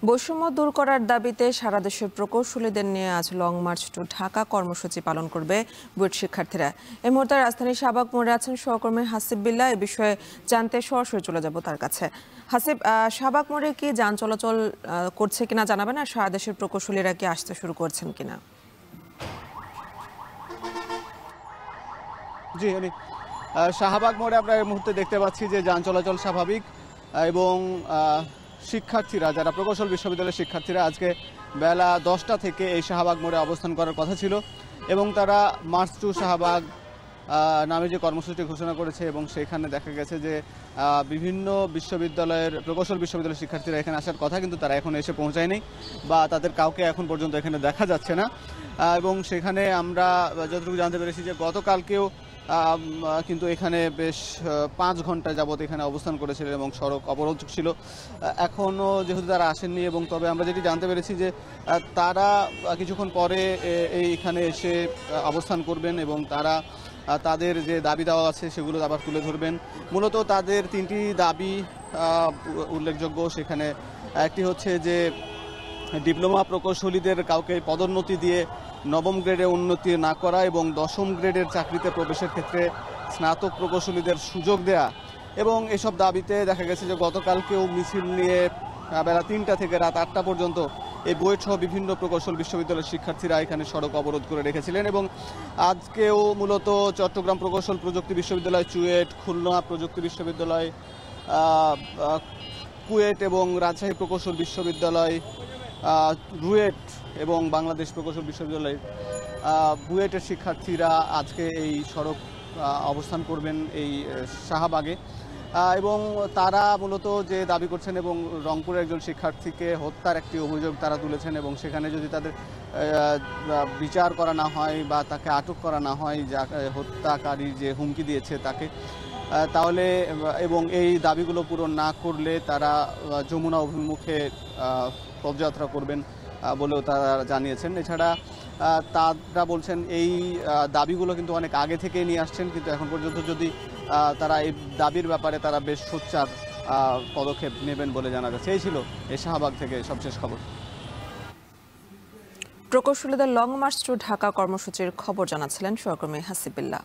বৈষম্য দূর করার দাবিতে সারা দেশের প্রকৌশলীদের নিয়ে আজ লং মার্চ টু ঢাকা কর্মসূচি পালন করবে বুয়েট শিক্ষার্থীরা। এই মুহূর্তে রাজধানীর শাহবাগ মোড়ে আছেন সহকর্মী হাসিব বিল্লাহ। এ বিষয়ে জানতে সরাসরি চলে যাব তার কাছে। হাসিব, শাহবাগ মোড়ে কি যান চলাচল করছে কিনা জানাবেন, আর সারা দেশের প্রকৌশলীরা কি আসতে শুরু করছেন কিনা? জি, আমি শাহবাগ মোড়ে আমরা এই মুহূর্তে দেখতে পাচ্ছি যে যান চলাচল স্বাভাবিক এবং শিক্ষার্থীরা, যারা প্রকৌশল বিশ্ববিদ্যালয়ের শিক্ষার্থীরা, আজকে বেলা 10টা থেকে এই শাহবাগ মোড়ে অবস্থান করার কথা ছিল এবং তারা মার্চ টু শাহবাগ নামে যে কর্মসূচি ঘোষণা করেছে এবং সেখানে দেখা গেছে যে বিভিন্ন বিশ্ববিদ্যালয়ের প্রকৌশল বিশ্ববিদ্যালয়ের শিক্ষার্থীরা এখানে আসার কথা, কিন্তু তারা এখন এসে পৌঁছায়নি বা তাদের কাউকে এখন পর্যন্ত এখানে দেখা যাচ্ছে না। এবং সেখানে আমরা যতটুকু জানতে পেরেছি যে গতকালকেও কিন্তু এখানে বেশ 5 ঘন্টা যাবত এখানে অবস্থান করেছিলেন এবং সড়ক অবরোধ ছিল। এখনও যেহেতু তারা আসেননি, এবং তবে আমরা যেটি জানতে পেরেছি যে তারা কিছুক্ষণ পরে এইখানে এসে অবস্থান করবেন এবং তারা তাদের যে দাবি দেওয়া আছে সেগুলো আবার তুলে ধরবেন। মূলত তাদের 3টি দাবি উল্লেখযোগ্য। সেখানে একটি হচ্ছে যে ডিপ্লোমা প্রকৌশলীদের কাউকে পদোন্নতি দিয়ে 9ম গ্রেডে উন্নতি না করা এবং 10ম গ্রেডের চাকরিতে প্রবেশের ক্ষেত্রে স্নাতক প্রকৌশলীদের সুযোগ দেয়া। এবং এসব দাবিতে দেখা গেছে যে গতকালকেও মিছিল নিয়ে বেলা 3টা থেকে রাত 8টা পর্যন্ত এই বুয়েট সহ বিভিন্ন প্রকৌশল বিশ্ববিদ্যালয়ের শিক্ষার্থীরা এখানে সড়ক অবরোধ করে রেখেছিলেন। এবং আজকেও মূলত চট্টগ্রাম প্রকৌশল প্রযুক্তি বিশ্ববিদ্যালয়, চুয়েট, খুলনা প্রযুক্তি বিশ্ববিদ্যালয়, কুয়েট এবং রাজশাহী প্রকৌশল বিশ্ববিদ্যালয়, রুয়েট এবং বাংলাদেশ প্রকৌশল বিশ্ববিদ্যালয় বুয়েটের শিক্ষার্থীরা আজকে এই সড়ক অবস্থান করবেন এই শাহবাগে। এবং তারা মূলত যে দাবি করছেন, এবং রংপুরের একজন শিক্ষার্থীকে হত্যার একটি অভিযোগ তারা তুলেছেন, এবং সেখানে যদি তাদের বিচার করা না হয় বা তাকে আটক করা না হয়, যা হত্যাকারী যে হুমকি দিয়েছে তাকে, তাহলে এবং এই দাবিগুলো পূরণ না করলে তারা যমুনা অভিমুখে পদযাত্রা করবেন বলেও তারা জানিয়েছেন। এছাড়া তারা বলছেন এই দাবিগুলো কিন্তু অনেক আগে থেকে নিয়ে আসছেন, কিন্তু এখন পর্যন্ত যদি তারা এই দাবির ব্যাপারে তারা বেশ সোচ্চার পদক্ষেপ নেবেন বলে জানা যাচ্ছে। এই ছিল এই শাহবাগ থেকে সবশেষ খবর। প্রকৌশলীদের লং মার্চ টু ঢাকা কর্মসূচির খবর জানাচ্ছিলেন সহকর্মী হাসিব বিল্লাহ।